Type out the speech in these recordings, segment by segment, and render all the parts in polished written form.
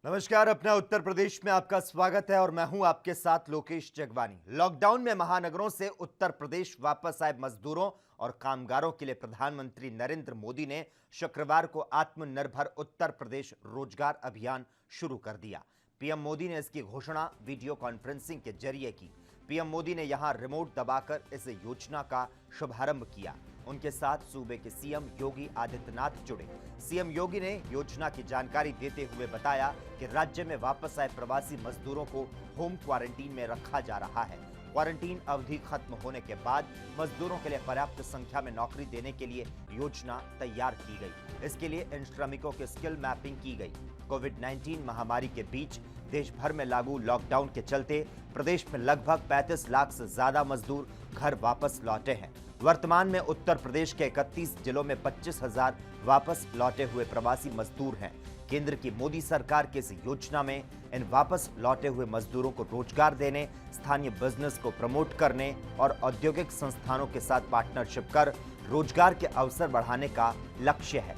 नमस्कार। अपना उत्तर प्रदेश में आपका स्वागत है और मैं हूं आपके साथ लोकेश जगवानी। लॉकडाउन में महानगरों से उत्तर प्रदेश वापस आए मजदूरों और कामगारों के लिए प्रधानमंत्री नरेंद्र मोदी ने शुक्रवार को आत्मनिर्भर उत्तर प्रदेश रोजगार अभियान शुरू कर दिया। पीएम मोदी ने इसकी घोषणा वीडियो कॉन्फ्रेंसिंग के जरिए की। पीएम मोदी ने यहां रिमोट दबाकर इस योजना का शुभारंभ किया। उनके साथ सूबे के सीएम योगी आदित्यनाथ जुड़े। सीएम योगी ने योजना की जानकारी देते हुए बताया कि राज्य में वापस आए प्रवासी मजदूरों को होम क्वारंटीन में रखा जा रहा है। क्वारंटीन अवधि खत्म होने के बाद मजदूरों के लिए पर्याप्त संख्या में नौकरी देने के लिए योजना तैयार की गई। इसके लिए इन श्रमिकों की स्किल मैपिंग की गई। कोविड-19 महामारी के बीच देश भर में लागू लॉकडाउन के चलते प्रदेश में लगभग 35 लाख से ज्यादा मजदूर घर वापस लौटे हैं। वर्तमान में उत्तर प्रदेश के 31 जिलों में 25,000 वापस लौटे हुए प्रवासी मजदूर हैं। केंद्र की मोदी सरकार की इस योजना में इन वापस लौटे हुए मजदूरों को रोजगार देने, स्थानीय बिजनेस को प्रमोट करने और औद्योगिक संस्थानों के साथ पार्टनरशिप कर रोजगार के अवसर बढ़ाने का लक्ष्य है।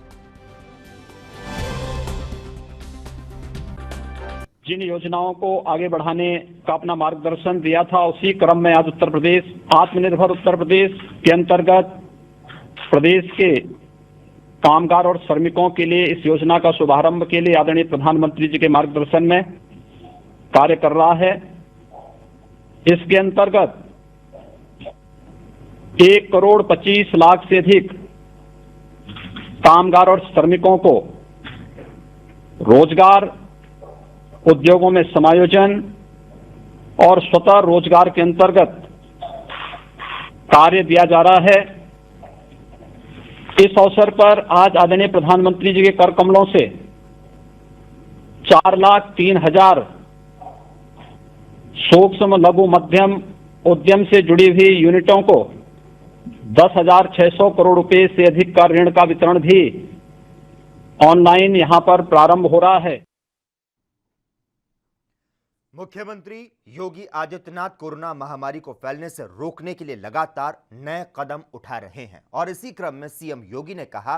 जिन योजनाओं को आगे बढ़ाने का अपना मार्गदर्शन दिया था, उसी क्रम में आज उत्तर प्रदेश आत्मनिर्भर उत्तर प्रदेश के अंतर्गत प्रदेश के कामगार और श्रमिकों के लिए इस योजना का शुभारंभ के लिए आदरणीय प्रधानमंत्री जी के मार्गदर्शन में कार्य कर रहा है। इसके अंतर्गत 1,25,00,000 से अधिक कामगार और श्रमिकों को रोजगार, उद्योगों में समायोजन और स्वतः रोजगार के अंतर्गत कार्य दिया जा रहा है। इस अवसर पर आज आदरणीय प्रधानमंत्री जी के कर कमलों से 4,03,000 सूक्ष्म लघु मध्यम उद्यम से जुड़ी हुई यूनिटों को 10,600 करोड़ रुपए से अधिक का ऋण का वितरण भी ऑनलाइन यहां पर प्रारंभ हो रहा है। मुख्यमंत्री योगी आदित्यनाथ कोरोना महामारी को फैलने से रोकने के लिए लगातार नए कदम उठा रहे हैं और इसी क्रम में सीएम योगी ने कहा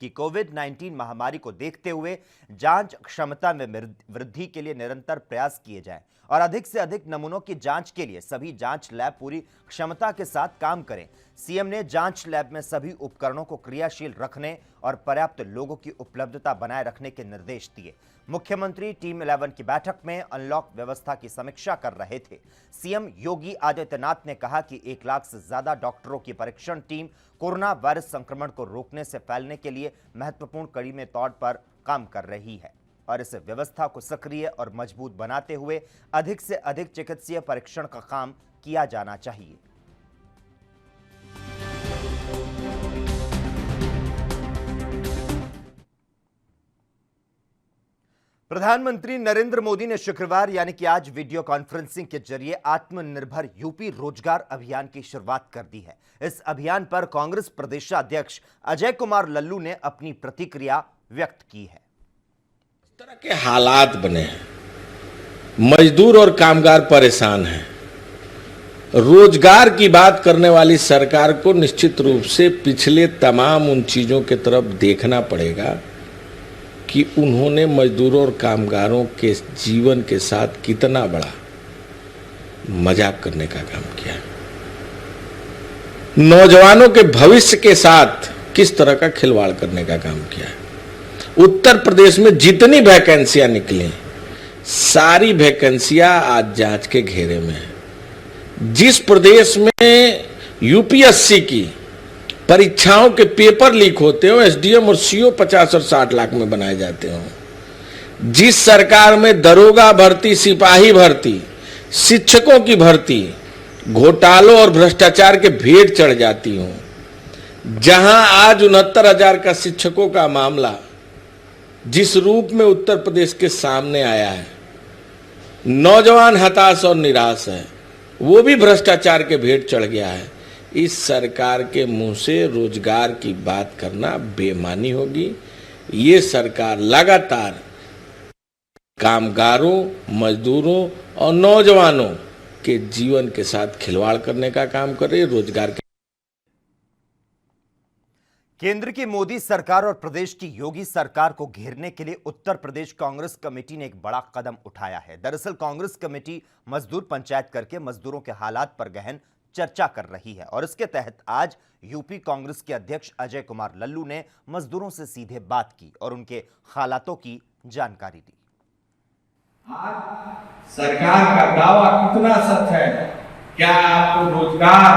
कि कोविड-19 महामारी को देखते हुए जांच क्षमता में वृद्धि के लिए निरंतर प्रयास किए जाएं और अधिक से अधिक नमूनों की जांच के लिए सभी जांच लैब पूरी क्षमता के साथ काम करें। सीएम ने जांच लैब में सभी उपकरणों को क्रियाशील रखने और पर्याप्त लोगों की उपलब्धता बनाए रखने के निर्देश दिए। मुख्यमंत्री टीम 11 की बैठक में अनलॉक व्यवस्था की समीक्षा कर रहे थे। सीएम योगी आदित्यनाथ ने कहा कि 1 लाख से ज्यादा डॉक्टरों की परीक्षण टीम कोरोना वायरस संक्रमण को रोकने से फैलने के लिए महत्वपूर्ण कड़ी में तौर पर काम कर रही है और इस व्यवस्था को सक्रिय और मजबूत बनाते हुए अधिक से अधिक चिकित्सीय परीक्षण का काम किया जाना चाहिए। प्रधानमंत्री नरेंद्र मोदी ने शुक्रवार यानी कि आज वीडियो कॉन्फ्रेंसिंग के जरिए आत्मनिर्भर यूपी रोजगार अभियान की शुरुआत कर दी है। इस अभियान पर कांग्रेस प्रदेशाध्यक्ष अजय कुमार लल्लू ने अपनी प्रतिक्रिया व्यक्त की है। इस तरह के हालात बने हैं, मजदूर और कामगार परेशान हैं। रोजगार की बात करने वाली सरकार को निश्चित रूप से पिछले तमाम उन चीजों की तरफ देखना पड़ेगा कि उन्होंने मजदूरों और कामगारों के जीवन के साथ कितना बड़ा मजाक करने का काम किया, नौजवानों के भविष्य के साथ किस तरह का खिलवाड़ करने का काम किया है। उत्तर प्रदेश में जितनी वैकेंसियां निकली, सारी वैकेंसियां आज जांच के घेरे में है। जिस प्रदेश में यूपीएससी की परीक्षाओं के पेपर लीक होते हो, एसडीएम और सीओ 50 और 60 लाख में बनाए जाते हो, जिस सरकार में दरोगा भर्ती, सिपाही भर्ती, शिक्षकों की भर्ती घोटालों और भ्रष्टाचार के भेंट चढ़ जाती हो, जहां आज 69,000 का शिक्षकों का मामला जिस रूप में उत्तर प्रदेश के सामने आया है, नौजवान हताश और निराश है, वो भी भ्रष्टाचार के भेंट चढ़ गया है। इस सरकार के मुंह से रोजगार की बात करना बेईमानी होगी। ये सरकार लगातार कामगारों, मजदूरों और नौजवानों के जीवन के साथ खिलवाड़ करने का काम कर रही है। रोजगार के केंद्र की मोदी सरकार और प्रदेश की योगी सरकार को घेरने के लिए उत्तर प्रदेश कांग्रेस कमेटी ने एक बड़ा कदम उठाया है। दरअसल कांग्रेस कमेटी मजदूर पंचायत करके मजदूरों के हालात पर गहन चर्चा कर रही है और इसके तहत आज यूपी कांग्रेस के अध्यक्ष अजय कुमार लल्लू ने मजदूरों से सीधे बात की और उनके हालातों की जानकारी दी। आज सरकार का दावा कितना सच है? क्या है आपको रोजगार,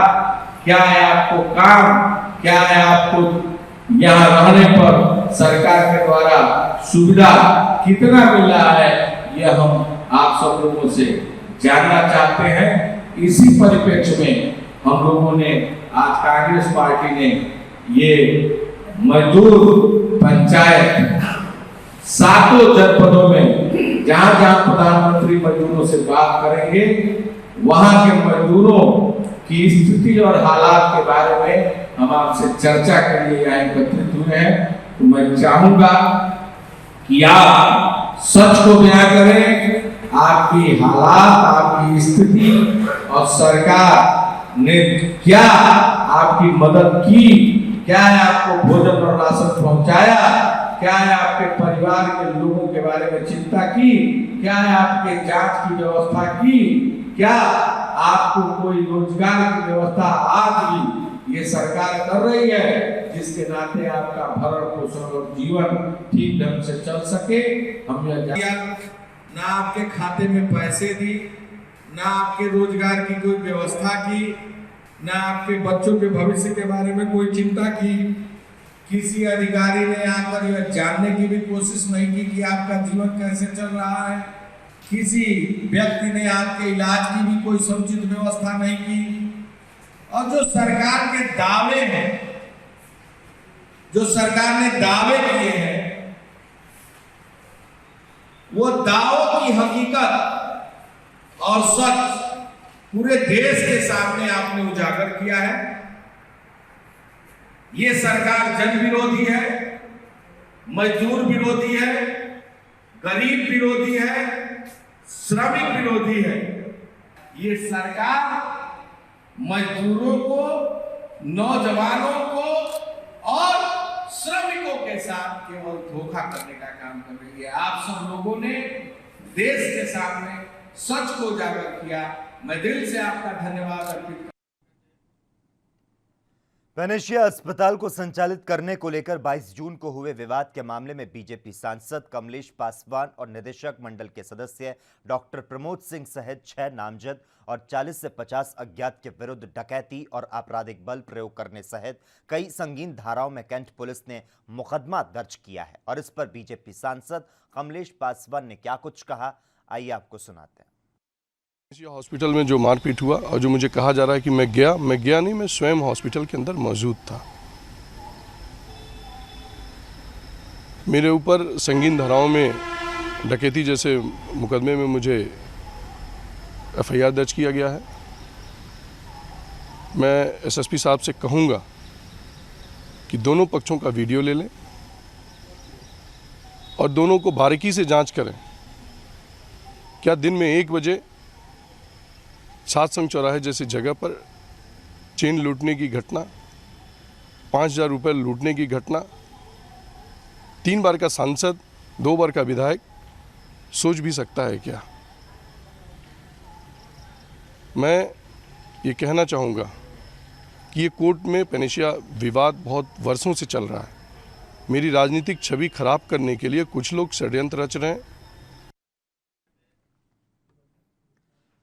क्या है आपको काम, क्या है आपको यहाँ रहने पर सरकार के द्वारा सुविधा कितना मिल रहा है, यह हम आप सब लोगों से जानना चाहते हैं। इसी परिप्रेक्ष्य में हम लोगों ने आज कांग्रेस पार्टी ने ये मजदूर पंचायत 7 जनपदों में जहां जहां प्रधानमंत्री मजदूरों से बात करेंगे वहां के मजदूरों की स्थिति और हालात के बारे में हम आपसे चर्चा के लिए यहाँ एकत्रित हुए हैं। तो मैं चाहूंगा कि आप सच को बयां करें, आपकी हालात, आपकी स्थिति और सरकार ने क्या आपकी मदद की, क्या है आपको भोजन और राशन पहुंचाया, क्या है आपके परिवार के लोगों के बारे में चिंता की, क्या है आपके जांच की व्यवस्था की, क्या आपको कोई रोजगार की व्यवस्था आज भी ये सरकार कर रही है, जिसके नाते आपका भरण पोषण और जीवन ठीक ढंग से चल सके। हम ना आपके खाते में पैसे दी, ना आपके रोजगार की कोई व्यवस्था की, ना आपके बच्चों के भविष्य के बारे में कोई चिंता की। किसी अधिकारी ने आकर यह जानने की भी कोशिश नहीं की कि आपका जीवन कैसे चल रहा है। किसी व्यक्ति ने आपके इलाज की भी कोई समुचित व्यवस्था नहीं की। और जो सरकार के दावे हैं, जो सरकार ने दावे किए हैं, वो दावों की हकीकत और सच पूरे देश के सामने आपने उजागर किया है। ये सरकार जन विरोधी है, मजदूर विरोधी है, गरीब विरोधी है, श्रमिक विरोधी है। ये सरकार मजदूरों को, नौजवानों को और श्रमिकों के साथ केवल धोखा करने का काम कर रही है। आप सब लोगों ने देश के सामने सच को उजागर किया। मैं दिल से आपका धन्यवाद अर्पित करता हूं। पेनेशिया अस्पताल को संचालित करने को लेकर 22 जून को हुए विवाद के मामले में बीजेपी सांसद कमलेश पासवान और निदेशक मंडल के सदस्य डॉक्टर प्रमोद सिंह सहित 6 नामजद और 40 से 50 अज्ञात के विरुद्ध डकैती और आपराधिक बल प्रयोग करने सहित कई संगीन धाराओं में कैंट पुलिस ने मुकदमा दर्ज किया है। और इस पर बीजेपी सांसद कमलेश पासवान ने क्या कुछ कहा, आइए आपको सुनाते हैं। हॉस्पिटल में जो मारपीट हुआ और जो मुझे कहा जा रहा है कि मैं गया नहीं, मैं स्वयं हॉस्पिटल के अंदर मौजूद था। मेरे ऊपर संगीन धाराओं में डकैती जैसे मुकदमे में मुझे एफआईआर दर्ज किया गया है। मैं एसएसपी साहब से कहूँगा कि दोनों पक्षों का वीडियो ले लें और दोनों को बारीकी से जांच करें। क्या दिन में 1 बजे सातसंग चौराहे जैसी जगह पर चेन लूटने की घटना, 5000 रुपये लूटने की घटना, 3 बार का सांसद, 2 बार का विधायक सोच भी सकता है क्या? मैं ये कहना चाहूँगा कि ये कोर्ट में पेनेशिया विवाद बहुत वर्षों से चल रहा है। मेरी राजनीतिक छवि खराब करने के लिए कुछ लोग षड्यंत्र रच रहे हैं।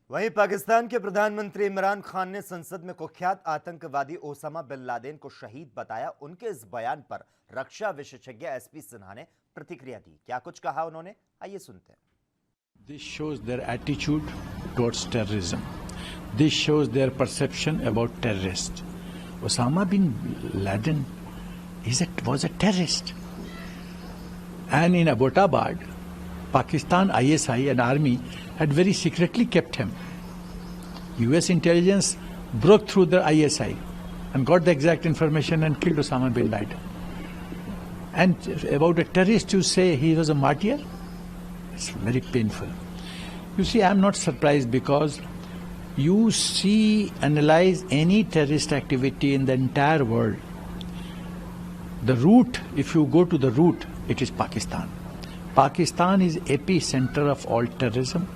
वहीं पाकिस्तान के प्रधानमंत्री इमरान खान ने संसद में कुख्यात आतंकवादी ओसामा बिन लादेन को शहीद बताया। उनके इस बयान पर रक्षा विशेषज्ञ एसपी सिन्हा ने प्रतिक्रिया दी। क्या कुछ कहा उन्होंने, आइए सुनते हैं। This shows their attitude towards terrorism. This shows their perception about terrorists. Osama bin Laden was a terrorist. And in Abbottabad, Pakistan ISI and army had very secretly kept him. US intelligence broke through the ISI and got the exact information and killed Osama bin Laden. And about a terrorist, you say he was a martyr? It's very painful. You see, I'm not surprised because you see, analyze any terrorist activity in the entire world. The root, if you go to the root, it is Pakistan. Pakistan is epicenter of all terrorism.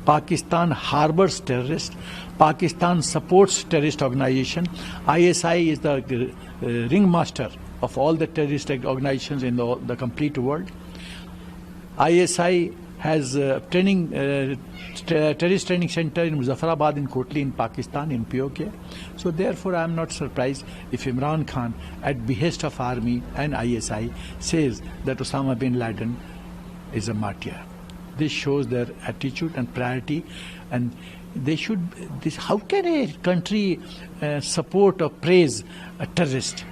Pakistan harbors terrorists. Pakistan supports terrorist organization. ISI is the ringmaster of all the terrorist organizations in the complete world. ISI has terrorist training center in Muzaffarabad, in Kotli, in Pakistan, in POK. So therefore, I am not surprised if Imran Khan, at behest of army and ISI, says that Osama bin Laden is a martyr. This shows their attitude and priority, and they should. How can a country support or praise a terrorist?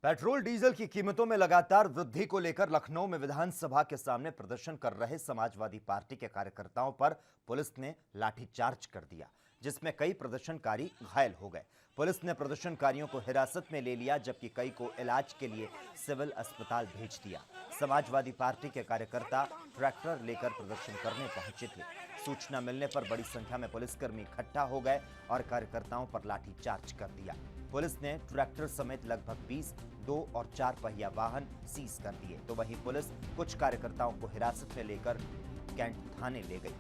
Petrol diesel की कीमतों में लगातार वृद्धि को लेकर लखनऊ में विधानसभा के सामने प्रदर्शन कर रहे समाजवादी पार्टी के कार्यकर्ताओं पर पुलिस ने लाठीचार्ज कर दिया, जिसमें कई प्रदर्शनकारी घायल हो गए। पुलिस ने प्रदर्शनकारियों को हिरासत में ले लिया, जबकि कई को इलाज के लिए सिविल अस्पताल भेज दिया। समाजवादी पार्टी के कार्यकर्ता ट्रैक्टर लेकर प्रदर्शन करने पहुंचे थे। सूचना मिलने पर बड़ी संख्या में पुलिसकर्मी इकट्ठा हो गए और कार्यकर्ताओं पर लाठीचार्ज कर दिया। पुलिस ने ट्रैक्टर समेत लगभग 20 2 और 4 पहिया वाहन सीज कर दिए, तो वहीं पुलिस कुछ कार्यकर्ताओं को हिरासत में लेकर कैंट थाने ले गई।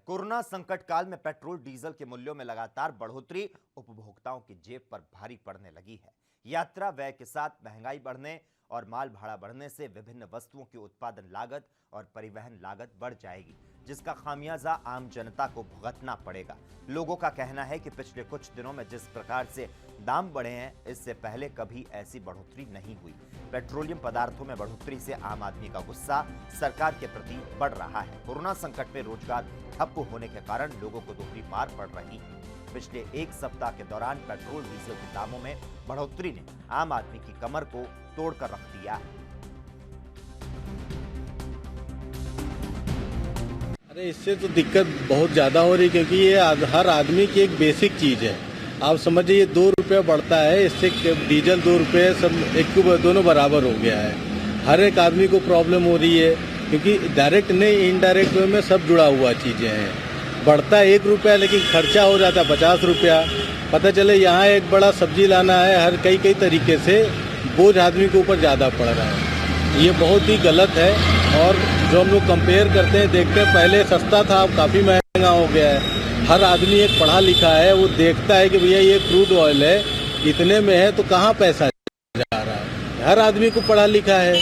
कोरोना संकट काल में पेट्रोल डीजल के मूल्यों में लगातार बढ़ोतरी उपभोक्ताओं की जेब पर भारी पड़ने लगी है। यात्रा व्यय के साथ महंगाई बढ़ने और माल भाड़ा बढ़ने से विभिन्न वस्तुओं की उत्पादन लागत और परिवहन लागत बढ़ जाएगी, जिसका खामियाजा आम जनता को भुगतना पड़ेगा। लोगों का कहना है कि पिछले कुछ दिनों में जिस प्रकार से दाम बढ़े हैं, इससे पहले कभी ऐसी बढ़ोतरी नहीं हुई। पेट्रोलियम पदार्थों में बढ़ोतरी से आम आदमी का गुस्सा सरकार के प्रति बढ़ रहा है। कोरोना संकट में रोजगार ठप होने के कारण लोगों को दोहरी मार पड़ रही है। पिछले एक सप्ताह के दौरान पेट्रोल डीजल के दामों में बढ़ोतरी ने आम आदमी की कमर को तोड़कर रख दिया है। अरे इससे तो दिक्कत बहुत ज़्यादा हो रही, क्योंकि ये हर आदमी की एक बेसिक चीज़ है। आप समझिए, ये 2 रुपये बढ़ता है, इससे डीजल 2 रुपये सब दोनों बराबर हो गया है। हर एक आदमी को प्रॉब्लम हो रही है, क्योंकि डायरेक्ट नहीं इनडायरेक्ट वे में सब जुड़ा हुआ चीज़ें हैं। बढ़ता 1 रुपया, लेकिन खर्चा हो जाता 50 रुपया। पता चले यहाँ एक बड़ा सब्जी लाना है, हर कई तरीके से बोझ आदमी के ऊपर ज़्यादा पड़ रहा है। ये बहुत ही गलत है। और जो हम लोग कंपेयर करते हैं, देखते हैं पहले सस्ता था, अब काफ़ी महंगा हो गया है। हर आदमी एक पढ़ा लिखा है, वो देखता है कि भैया ये क्रूड ऑयल है, इतने में है, तो कहाँ पैसा जा रहा है। हर आदमी को पढ़ा लिखा है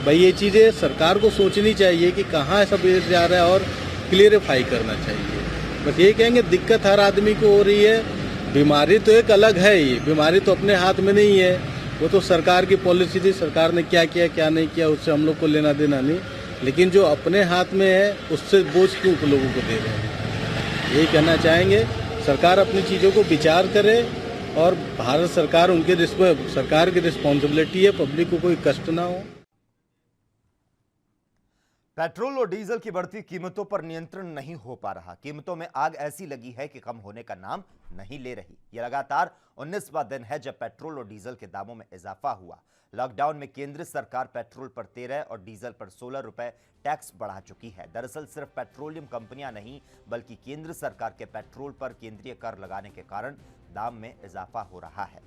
भाई। ये चीज़ें सरकार को सोचनी चाहिए कि कहाँ सब जा रहा है और क्लियरिफाई करना चाहिए। बस ये कहेंगे, दिक्कत हर आदमी को हो रही है। बीमारी तो एक अलग है, ये बीमारी तो अपने हाथ में नहीं है, वो तो सरकार की पॉलिसी थी। सरकार ने क्या किया क्या नहीं किया, उससे हम लोग को लेना देना नहीं। लेकिन जो अपने हाथ में है, उससे बोझ क्यों लोगों को दे रहे हैं। यही कहना चाहेंगे, सरकार अपनी चीज़ों को विचार करे, और भारत सरकार सरकार की रिस्पॉन्सिबिलिटी है, पब्लिक को कोई कष्ट ना हो। पेट्रोल और डीजल की बढ़ती कीमतों पर नियंत्रण नहीं हो पा रहा। कीमतों में आग ऐसी लगी है कि कम होने का नाम नहीं ले रही। यह लगातार 19वां दिन है जब पेट्रोल और डीजल के दामों में इजाफा हुआ। लॉकडाउन में केंद्र सरकार पेट्रोल पर 13 और डीजल पर 16 रुपए टैक्स बढ़ा चुकी है। दरअसल सिर्फ पेट्रोलियम कंपनियां नहीं, बल्कि केंद्र सरकार के पेट्रोल पर केंद्रीय कर लगाने के कारण दाम में इजाफा हो रहा है।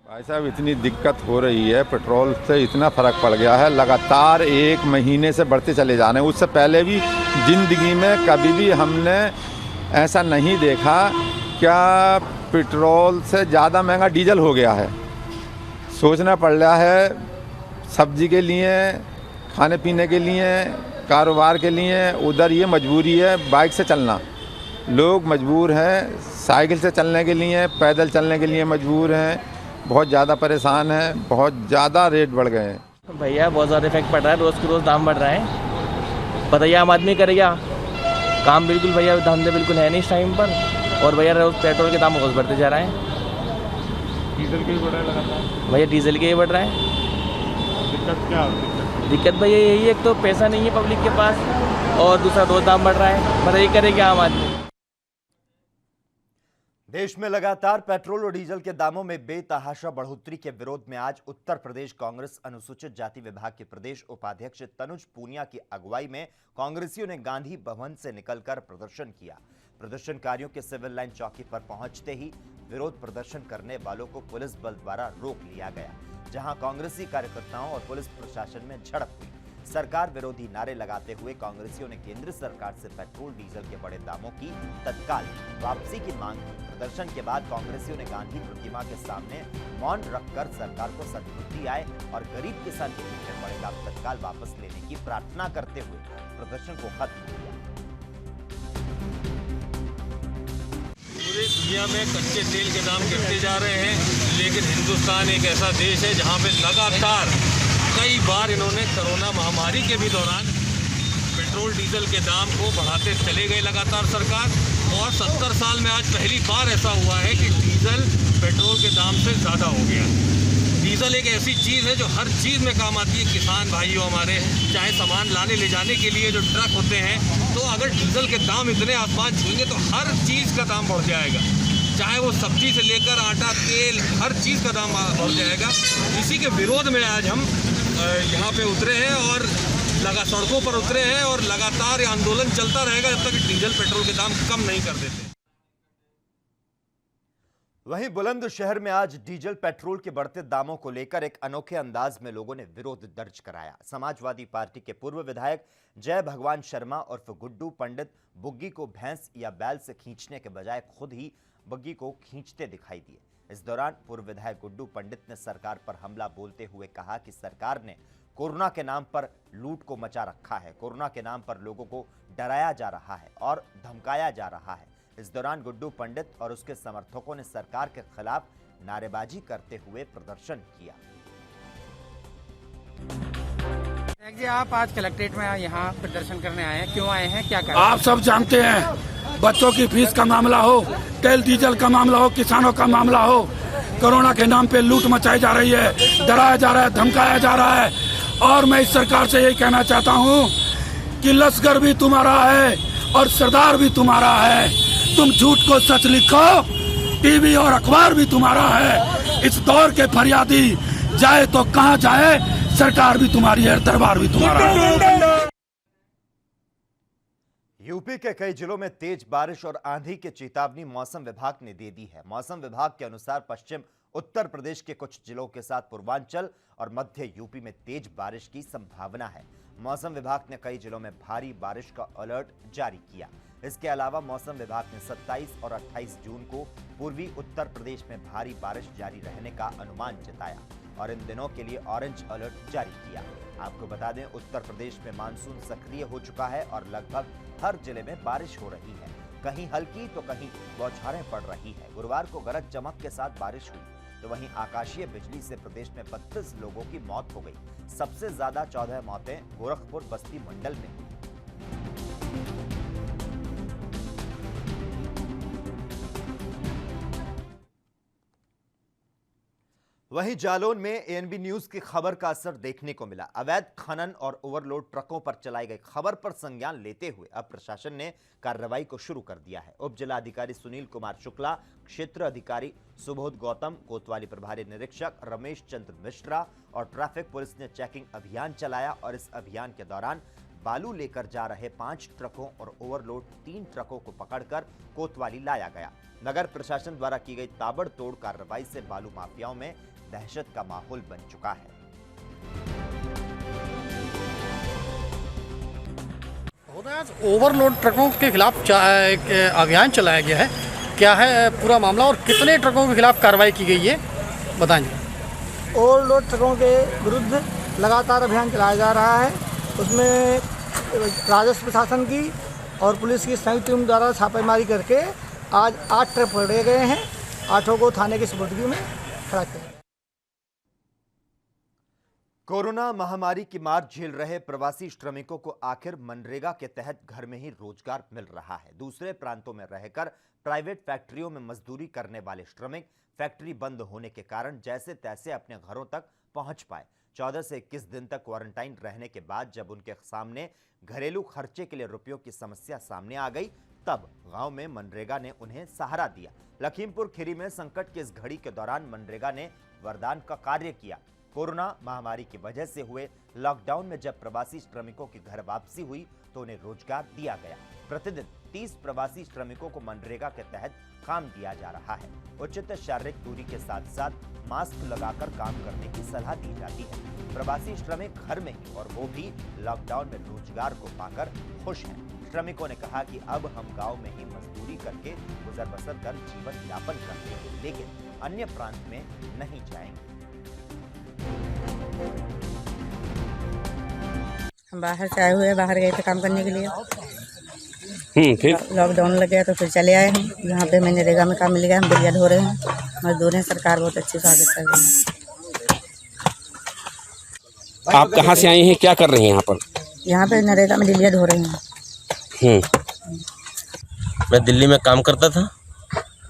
भाई साहब, इतनी दिक्कत हो रही है, पेट्रोल से इतना फ़र्क पड़ गया है, लगातार 1 महीने से बढ़ते चले जा रहे हैं। उससे पहले भी ज़िंदगी में कभी भी हमने ऐसा नहीं देखा। क्या पेट्रोल से ज़्यादा महंगा डीजल हो गया है। सोचना पड़ रहा है, सब्जी के लिए, खाने पीने के लिए, कारोबार के लिए। उधर ये मजबूरी है बाइक से चलना, लोग मजबूर हैं साइकिल से चलने के लिए, पैदल चलने के लिए मजबूर हैं। बहुत ज़्यादा परेशान है, बहुत ज़्यादा रेट बढ़ गए हैं। भैया बहुत ज़्यादा इफेक्ट पड़ रहा है, रोज़ के रोज़ दाम बढ़ रहा है। बताइए आम आदमी करेगा काम, बिल्कुल भैया धंधे बिल्कुल है नहीं इस टाइम पर। और भैया रोज़ पेट्रोल के दाम रोज़ बढ़ते जा रहे हैं। डीजल के भी बढ़ रहा है लगातार। भैया डीजल के ही बढ़ रहा है। दिक्कत क्या होती है? दिक्कत भैया यही है, एक तो पैसा नहीं है पब्लिक के पास, और दूसरा रोज दाम बढ़ रहा है। बताइए करे क्या आम आदमी। देश में लगातार पेट्रोल और डीजल के दामों में बेतहाशा बढ़ोतरी के विरोध में आज उत्तर प्रदेश कांग्रेस अनुसूचित जाति विभाग के प्रदेश उपाध्यक्ष तनुज पूनिया की अगुवाई में कांग्रेसियों ने गांधी भवन से निकलकर प्रदर्शन किया। प्रदर्शनकारियों के सिविल लाइन चौकी पर पहुंचते ही विरोध प्रदर्शन करने वालों को पुलिस बल द्वारा रोक लिया गया, जहां कांग्रेसी कार्यकर्ताओं और पुलिस प्रशासन में झड़प हुई। सरकार विरोधी नारे लगाते हुए कांग्रेसियों ने केंद्र सरकार से पेट्रोल डीजल के बढ़े दामों की तत्काल वापसी की मांग की। प्रदर्शन के बाद कांग्रेसियों ने गांधी प्रतिमा के सामने मौन रखकर सरकार को सद्बुद्धि आए और गरीब किसान के हित में बढ़े दाम तत्काल वापस लेने की प्रार्थना करते हुए प्रदर्शन को खत्म किया। पूरी दुनिया में कच्चे तेल के दाम गिरते जा रहे हैं, लेकिन हिंदुस्तान एक ऐसा देश है जहां पे लगातार कई बार इन्होंने कोरोना महामारी के भी दौरान पेट्रोल डीजल के दाम को बढ़ाते चले गए लगातार सरकार, और 70 साल में आज पहली बार ऐसा हुआ है कि डीजल पेट्रोल के दाम से ज़्यादा हो गया। डीजल एक ऐसी चीज़ है जो हर चीज़ में काम आती है। किसान भाइयों हमारे, चाहे सामान लाने ले जाने के लिए जो ट्रक होते हैं, तो अगर डीजल के दाम इतने आसमान छूएंगे तो हर चीज़ का दाम बढ़ जाएगा, चाहे वो सब्जी से लेकर आटा, तेल, हर चीज़ का दाम बढ़ जाएगा। इसी के विरोध में आज हम यहाँ पे उतरे हैं और सड़कों पर उतरे हैं, और लगातार ये आंदोलन चलता रहेगा जब तक डीजल पेट्रोल के दाम कम नहीं कर देते। वहीं बुलंदशहर में आज डीजल पेट्रोल के बढ़ते दामों को लेकर एक अनोखे अंदाज में लोगों ने विरोध दर्ज कराया। समाजवादी पार्टी के पूर्व विधायक जय भगवान शर्मा उर्फ गुड्डू पंडित बुग्गी को भैंस या बैल से खींचने के बजाय खुद ही बग्गी को खींचते दिखाई दिए। इस दौरान पूर्व विधायक गुड्डू पंडित ने सरकार पर हमला बोलते हुए कहा कि सरकार ने कोरोना के नाम पर लूट को मचा रखा है, कोरोना के नाम पर लोगों को डराया जा रहा है और धमकाया जा रहा है। इस दौरान गुड्डू पंडित और उसके समर्थकों ने सरकार के खिलाफ नारेबाजी करते हुए प्रदर्शन किया। जी, आप आज कलेक्ट्रेट में यहाँ प्रदर्शन करने आए हैं, क्यों आए हैं, क्या कर? आप सब जानते हैं, बच्चों की फीस का मामला हो, तेल डीजल का मामला हो, किसानों का मामला हो, कोरोना के नाम पे लूट मचाई जा रही है, डराया जा रहा है, धमकाया जा रहा है। और मैं इस सरकार से यही कहना चाहता हूँ कि लश्कर भी तुम्हारा है और सरदार भी तुम्हारा है। तुम झूठ को सच लिखो, टीवी और अखबार भी तुम्हारा है। इस दौर के फरियादी जाए तो कहाँ जाए, सरकार भी तुम्हारी है, दरबार भी तुम्हारा है। यूपी के कई जिलों में तेज बारिश और आंधी की चेतावनी मौसम विभाग ने दे दी है। मौसम विभाग के अनुसार पश्चिम उत्तर प्रदेश के कुछ जिलों के साथ पूर्वांचल और मध्य यूपी में तेज बारिश की संभावना है। मौसम विभाग ने कई जिलों में भारी बारिश का अलर्ट जारी किया। इसके अलावा मौसम विभाग ने 27 और 28 जून को पूर्वी उत्तर प्रदेश में भारी बारिश जारी रहने का अनुमान जताया और इन दिनों के लिए ऑरेंज अलर्ट जारी किया। आपको बता दें, उत्तर प्रदेश में मानसून सक्रिय हो चुका है और लगभग हर जिले में बारिश हो रही है। कहीं हल्की तो कहीं बौछारें पड़ रही है। गुरुवार को गरज चमक के साथ बारिश हुई, तो वहीं आकाशीय बिजली से प्रदेश में 32 लोगों की मौत हो गई। सबसे ज्यादा 14 मौतें गोरखपुर बस्ती मंडल में हुई। वहीं जालौन में एएनबी न्यूज की खबर का असर देखने को मिला। अवैध खनन और ओवरलोड ट्रकों पर चलाई गई खबर पर संज्ञान लेते हुए अब प्रशासन ने कार्रवाई को शुरू कर दिया है। उप जिलाधिकारी सुनील कुमार शुक्ला, क्षेत्र अधिकारी सुबोध गौतम, कोतवाली प्रभारी निरीक्षक रमेश चंद्र मिश्रा और ट्रैफिक पुलिस ने चेकिंग अभियान चलाया और इस अभियान के दौरान बालू लेकर जा रहे 5 ट्रकों और ओवरलोड 3 ट्रकों को पकड़कर कोतवाली लाया गया। नगर प्रशासन द्वारा की गई ताबड़तोड़ कार्रवाई से बालू माफियाओं में दहशत का माहौल बन चुका है। ओवरलोड ट्रकों के खिलाफ एक अभियान चलाया गया है, क्या है पूरा मामला और कितने ट्रकों के खिलाफ कार्रवाई की गई है, बताएंगे। ओवरलोड ट्रकों के विरुद्ध लगातार अभियान चलाया जा रहा है। उसमें राजस्व प्रशासन की और पुलिस की संयुक्त टीम द्वारा छापेमारी करके आज 8 ट्रक पकड़े गए हैं। 8 को थाने की सुपुर्दगी में खड़ा किया। कोरोना महामारी की मार झेल रहे प्रवासी श्रमिकों को आखिर मनरेगा के तहत घर में ही रोजगार मिल रहा है। दूसरे प्रांतों में रहकर प्राइवेट फैक्ट्रियों में मजदूरी करने वाले श्रमिक फैक्ट्री बंद होने के कारण जैसे तैसे अपने घरों तक पहुंच पाए। 14 से 21 दिन तक क्वारंटाइन रहने के बाद जब उनके सामने घरेलू खर्चे के लिए रुपयों की समस्या सामने आ गई, तब गांव में मनरेगा ने उन्हें सहारा दिया। लखीमपुर खीरी में संकट की इस घड़ी के दौरान मनरेगा ने वरदान का कार्य किया। कोरोना महामारी की वजह से हुए लॉकडाउन में जब प्रवासी श्रमिकों की घर वापसी हुई तो उन्हें रोजगार दिया गया। प्रतिदिन 30 प्रवासी श्रमिकों को मनरेगा के तहत काम दिया जा रहा है। उचित शारीरिक दूरी के साथ साथ मास्क लगाकर काम करने की सलाह दी जाती है। प्रवासी श्रमिक घर में ही और वो भी लॉकडाउन में रोजगार को पाकर खुश हैं। श्रमिकों ने कहा कि अब हम गांव में ही मजदूरी करके गुजर बसर कर जीवन यापन करते हैं, लेकिन अन्य प्रांत में नहीं जाएंगे। हम बाहर से आए हुए हैं, बाहर गए थे काम करने के लिए। फिर लॉकडाउन लग गया तो फिर चले आए हम। यहाँ पे मनरेगा में काम मिल गया, हम बिलिया ढो रहे हैं। मजदूर हैं, सरकार बहुत अच्छी स्वागत कर रही है। आप कहाँ से आए हैं, क्या कर रहे हैं यहाँ पर? यहाँ पे नरेगा में डिलिया ढो रहे हैं। मैं दिल्ली में काम करता था,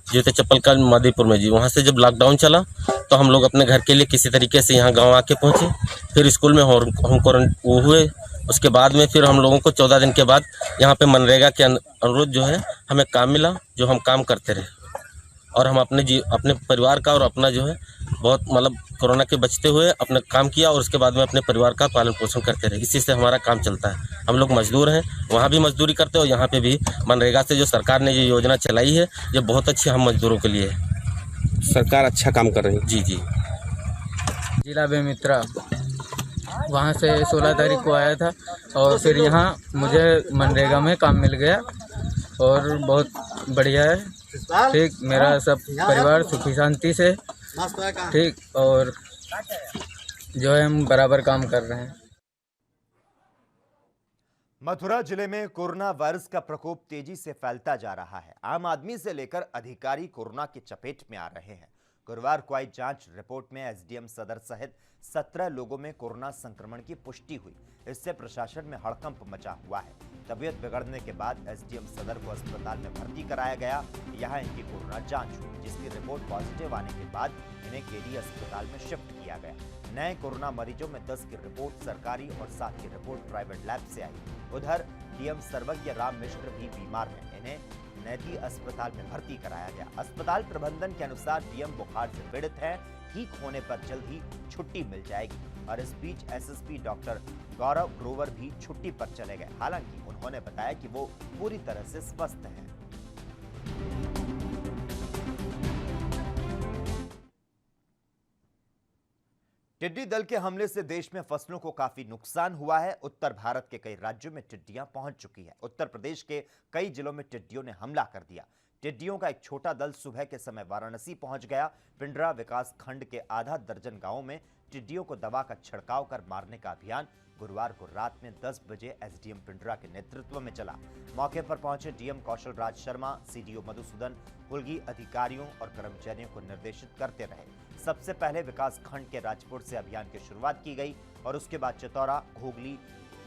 जूते चप्पल का मादीपुर में जी। वहाँ से जब लॉकडाउन चला तो हम लोग अपने घर के लिए किसी तरीके से यहाँ गांव आके पहुँचे। फिर स्कूल में होम क्वारंटाइन हुए। उसके बाद में फिर हम लोगों को 14 दिन के बाद यहाँ पे मनरेगा के अनुरोध जो है हमें काम मिला, जो हम काम करते रहे और हम अपने परिवार का और अपना जो है बहुत मतलब कोरोना के बचते हुए अपना काम किया और उसके बाद में अपने परिवार का पालन पोषण करते रहे। इसी से हमारा काम चलता है। हम लोग मजदूर हैं, वहाँ भी मजदूरी करते हैं और यहाँ पे भी मनरेगा से जो सरकार ने ये योजना चलाई है ये बहुत अच्छी हम मजदूरों के लिए है। सरकार अच्छा काम कर रही है। जी जी। जिला बेमित्रा, वहाँ से 16 तारीख को आया था और फिर यहाँ मुझे मनरेगा में काम मिल गया और बहुत बढ़िया है। ठीक, मेरा सब परिवार सुखी शांति से ठीक, और जो है हम बराबर काम कर रहे हैं। मथुरा जिले में कोरोना वायरस का प्रकोप तेजी से फैलता जा रहा है। आम आदमी से लेकर अधिकारी कोरोना की चपेट में आ रहे हैं। गुरुवार को आई जांच रिपोर्ट में एसडीएम सदर सहित 17 लोगों में कोरोना संक्रमण की पुष्टि हुई। इससे प्रशासन में हड़कंप मचा हुआ है। तबीयत बिगड़ने के बाद एसडीएम सदर को अस्पताल में भर्ती कराया गया। यहां इनकी कोरोना जांच हुई, जिसकी रिपोर्ट पॉजिटिव आने के बाद इन्हें केडी अस्पताल में शिफ्ट किया गया। नए कोरोना मरीजों में 10 की रिपोर्ट सरकारी और 7 की रिपोर्ट प्राइवेट लैब से आई। उधर डीएम सर्वज्ञ राम मिश्र भी बीमार हैं। इन्हें नैती अस्पताल में भर्ती कराया गया। अस्पताल प्रबंधन के अनुसार डीएम बुखार से पीड़ित हैं, ठीक होने पर जल्द ही छुट्टी मिल जाएगी। और इस बीच एसएसपी डॉक्टर गौरव ग्रोवर भी छुट्टी पर चले गए। हालांकि उन्होंने बताया कि वो पूरी तरह से स्वस्थ हैं। टिड्डी दल के हमले से देश में फसलों को काफी नुकसान हुआ है। उत्तर भारत के कई राज्यों में टिड्डियां पहुंच चुकी है। उत्तर प्रदेश के कई जिलों में टिड्डियों ने हमला कर दिया। टिड्डियों का एक छोटा दल सुबह के समय वाराणसी पहुंच गया। पिंडरा विकास खंड के आधा दर्जन गांवों में टिड्डियों को दवा का छिड़काव कर मारने का अभियान गुरुवार को रात में 10 बजे एसडीएम पिंडरा के नेतृत्व में चला। मौके पर पहुंचे डीएम कौशल राज शर्मा, सीडीओ मधुसूदन कुलगी अधिकारियों और कर्मचारियों को निर्देशित करते रहे। सबसे पहले विकास खंड के राजपुर से अभियान की शुरुआत की गई और उसके बाद चतौरा, घोगली,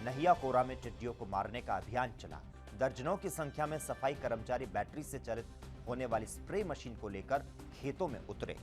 नहिया कोरा में टिड्डियों को मारने का अभियान चला। दर्जनों की संख्या में सफाई कर्मचारी बैटरी से चालित होने वाली स्प्रे मशीन को लेकर खेतों में उतरे।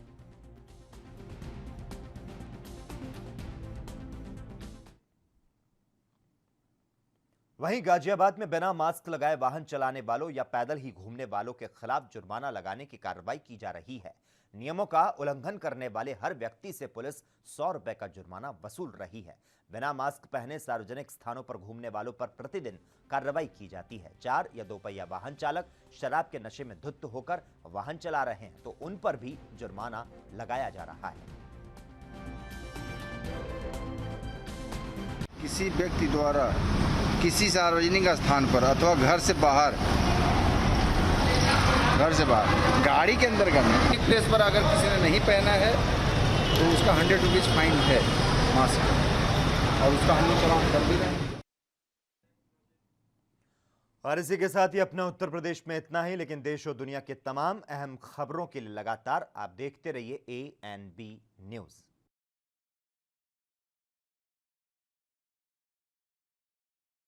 वहीं गाजियाबाद में बिना मास्क लगाए वाहन चलाने वालों या पैदल ही घूमने वालों के खिलाफ जुर्माना लगाने की कार्रवाई की जा रही है। नियमों का उल्लंघन करने वाले हर व्यक्ति से पुलिस 100 रुपए का जुर्माना वसूल रही है। बिना मास्क पहने सार्वजनिक स्थानों पर घूमने वालों पर प्रतिदिन कार्रवाई की जाती है। 4 या 2 पहिया वाहन चालक शराब के नशे में धुत होकर वाहन चला रहे हैं तो उन पर भी जुर्माना लगाया जा रहा है। किसी व्यक्ति द्वारा किसी सार्वजनिक स्थान पर अथवा घर से बाहर गाड़ी के अंदर करना प्लेस पर अगर किसी ने नहीं पहना है तो उसका 100 रुपीज़ फाइन है मास्क, और उसका हम लोग चलान कर भी रहे हैं। और इसी के साथ ही अपना उत्तर प्रदेश में इतना ही, लेकिन देश और दुनिया के तमाम अहम खबरों के लिए लगातार आप देखते रहिए ANB न्यूज़।